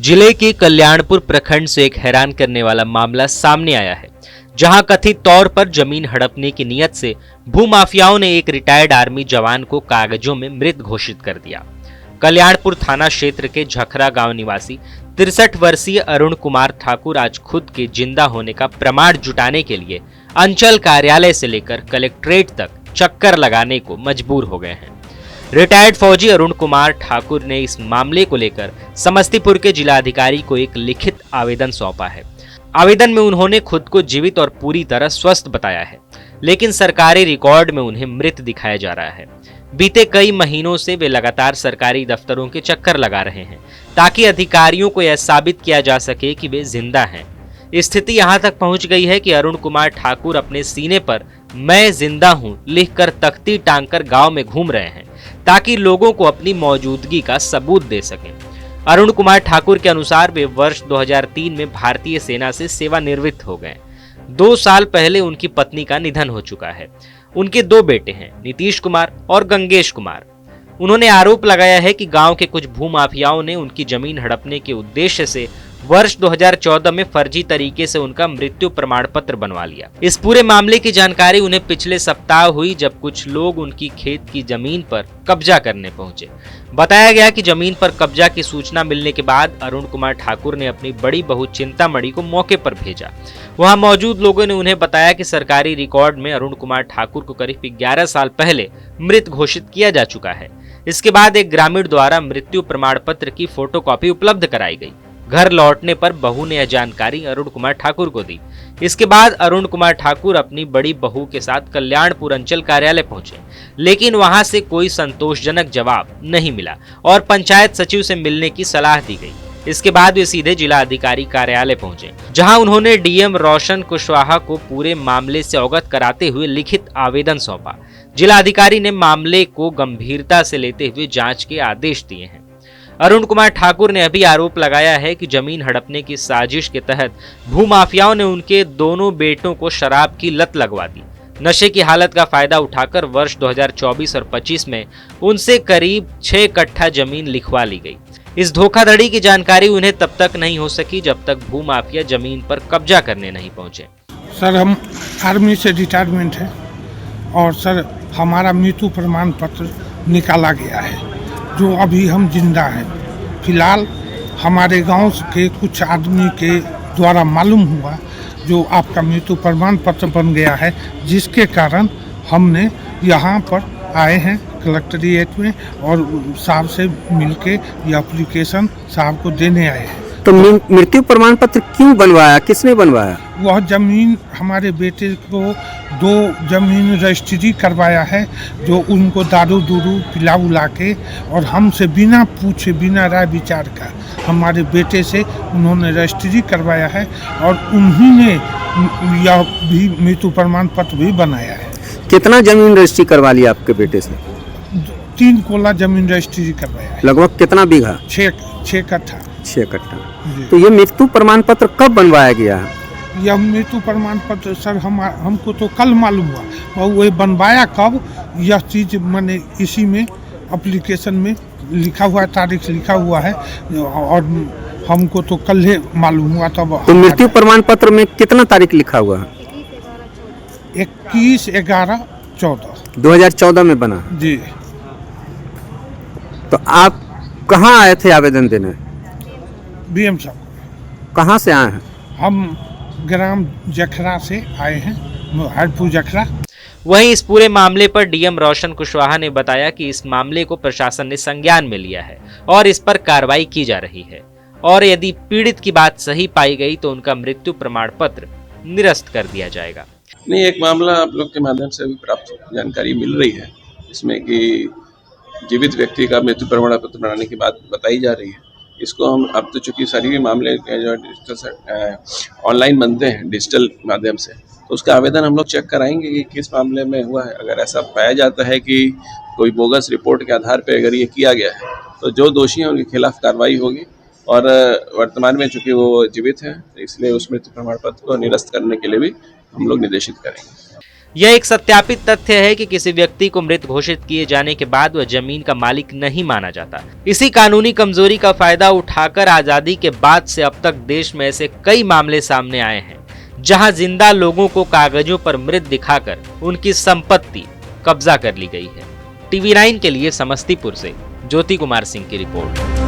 जिले के कल्याणपुर प्रखंड से एक हैरान करने वाला मामला सामने आया है, जहां कथित तौर पर जमीन हड़पने की नीयत से भूमाफियाओं ने एक रिटायर्ड आर्मी जवान को कागजों में मृत घोषित कर दिया। कल्याणपुर थाना क्षेत्र के झखरा गांव निवासी 63 वर्षीय अरुण कुमार ठाकुर आज खुद के जिंदा होने का प्रमाण जुटाने के लिए अंचल कार्यालय से लेकर कलेक्ट्रेट तक चक्कर लगाने को मजबूर हो गए हैं। रिटायर्ड फौजी अरुण कुमार ठाकुर ने इस मामले को लेकर समस्तीपुर के जिलाधिकारी को एक लिखित आवेदन सौंपा है। आवेदन में उन्होंने खुद को जीवित और पूरी तरह स्वस्थ बताया है, लेकिन सरकारी रिकॉर्ड में उन्हें मृत दिखाया जा रहा है। बीते कई महीनों से वे लगातार सरकारी दफ्तरों के चक्कर लगा रहे हैं ताकि अधिकारियों को यह साबित किया जा सके कि वे जिंदा हैं। स्थिति यहां तक पहुंच गई है कि अरुण कुमार ठाकुर अपने सीने पर "मैं जिंदा हूं" लिखकर तख्ती टांगकर गांव में घूम रहे हैं ताकि लोगों को अपनी मौजूदगी का सबूत दे सकें। अरुण कुमार ठाकुर के अनुसार वे वर्ष 2003 में भारतीय सेना से सेवानिवृत्त हो गए। 2 साल पहले उनकी पत्नी का निधन हो चुका है। उनके 2 बेटे हैं, नीतीश कुमार और गंगेश कुमार। उन्होंने आरोप लगाया है कि गांव के कुछ भूमाफियाओं ने उनकी जमीन हड़पने के उद्देश्य से वर्ष 2014 में फर्जी तरीके से उनका मृत्यु प्रमाण पत्र बनवा लिया। इस पूरे मामले की जानकारी उन्हें पिछले सप्ताह हुई, जब कुछ लोग उनकी खेत की जमीन पर कब्जा करने पहुंचे। बताया गया कि जमीन पर कब्जा की सूचना मिलने के बाद अरुण कुमार ठाकुर ने अपनी बड़ी बहू चिंतामणि को मौके पर भेजा। वहां मौजूद लोगों ने उन्हें बताया कि सरकारी रिकॉर्ड में अरुण कुमार ठाकुर को करीब 11 साल पहले मृत घोषित किया जा चुका है। इसके बाद एक ग्रामीण द्वारा मृत्यु प्रमाण पत्र की फोटोकॉपी उपलब्ध कराई गई। घर लौटने पर बहू ने यह जानकारी अरुण कुमार ठाकुर को दी। इसके बाद अरुण कुमार ठाकुर अपनी बड़ी बहू के साथ कल्याणपुर अंचल कार्यालय पहुंचे, लेकिन वहां से कोई संतोषजनक जवाब नहीं मिला और पंचायत सचिव से मिलने की सलाह दी गई। इसके बाद वे सीधे जिला अधिकारी कार्यालय पहुंचे, जहां उन्होंने डीएम रोशन कुशवाहा को पूरे मामले से अवगत कराते हुए लिखित आवेदन सौंपा। जिला अधिकारी ने मामले को गंभीरता से लेते हुए जांच के आदेश दिए हैं। अरुण कुमार ठाकुर ने अभी आरोप लगाया है कि जमीन हड़पने की साजिश के तहत भूमाफियाओं ने उनके दोनों बेटों को शराब की लत लगवा दी। नशे की हालत का फायदा उठाकर वर्ष 2024 और 25 में उनसे करीब 6 कट्ठा जमीन लिखवा ली गई। इस धोखाधड़ी की जानकारी उन्हें तब तक नहीं हो सकी जब तक भूमाफिया जमीन पर कब्जा करने नहीं पहुंचे। सर, हम आर्मी से रिटायरमेंट है और सर हमारा मृत्यु प्रमाण पत्र निकाला गया है, जो अभी हम जिंदा हैं। फिलहाल हमारे गांव के कुछ आदमी के द्वारा मालूम हुआ जो आपका मृत्यु प्रमाण पत्र बन गया है, जिसके कारण हमने यहाँ पर आए हैं कलेक्ट्रेट में और साहब से मिलके ये एप्लीकेशन साहब को देने आए हैं। तो मृत्यु प्रमाण पत्र क्यों बनवाया, किसने बनवाया? वह जमीन हमारे बेटे को 2 जमीन रजिस्ट्री करवाया है, जो उनको दारू दूरू पिला उला के और हमसे बिना पूछे बिना राय विचार का हमारे बेटे से उन्होंने रजिस्ट्री करवाया है और उन्हीं ने यह भी मृत्यु प्रमाण पत्र भी बनाया है। कितना जमीन रजिस्ट्री करवा लिया आपके बेटे से? 3 कोला जमीन रजिस्ट्री करवाया है। लगभग कितना बीघा? 6 कट्ठा। 6 कट्ठा। तो ये मृत्यु प्रमाण पत्र कब बनवाया गया है? यह मृत्यु प्रमाण पत्र सर हमको तो कल मालूम हुआ, और वो बनवाया कब यह चीज़ मैंने इसी में एप्लीकेशन में लिखा हुआ है, तारीख लिखा हुआ है और हमको तो कल ही मालूम हुआ। तब तो मृत्यु प्रमाण पत्र में कितना तारीख लिखा हुआ है? 21/11/14 2014 में बना जी। तो आप कहाँ आए थे आवेदन देने? बीएम साहब। कहाँ से आए हैं? हम ग्राम जखरा से आए हैं, हरपुर जखरा। वहीं इस पूरे मामले पर डीएम रोशन कुशवाहा ने बताया कि इस मामले को प्रशासन ने संज्ञान में लिया है और इस पर कार्रवाई की जा रही है, और यदि पीड़ित की बात सही पाई गई तो उनका मृत्यु प्रमाण पत्र निरस्त कर दिया जाएगा। नहीं, एक मामला आप लोग के माध्यम से भी प्राप्त जानकारी मिल रही है, इसमें कि जीवित व्यक्ति का मृत्यु प्रमाण पत्र बनाने की बात बताई जा रही है। इसको हम अब तो चूंकि सारी मामले जो डिजिटल ऑनलाइन बनते हैं डिजिटल माध्यम से, तो उसका आवेदन हम लोग चेक कराएंगे कि किस मामले में हुआ है। अगर ऐसा पाया जाता है कि कोई बोगस रिपोर्ट के आधार पर अगर ये किया गया है, तो जो दोषी हैं उनके खिलाफ कार्रवाई होगी। और वर्तमान में चूंकि वो जीवित हैं, इसलिए उस मृत्यु प्रमाण पत्र को निरस्त करने के लिए भी हम लोग निर्देशित करेंगे। यह एक सत्यापित तथ्य है कि किसी व्यक्ति को मृत घोषित किए जाने के बाद वह जमीन का मालिक नहीं माना जाता। इसी कानूनी कमजोरी का फायदा उठाकर आजादी के बाद से अब तक देश में ऐसे कई मामले सामने आए हैं जहां जिंदा लोगों को कागजों पर मृत दिखाकर उनकी संपत्ति कब्जा कर ली गई है। TV9 के लिए समस्तीपुर से ज्योति कुमार सिंह की रिपोर्ट।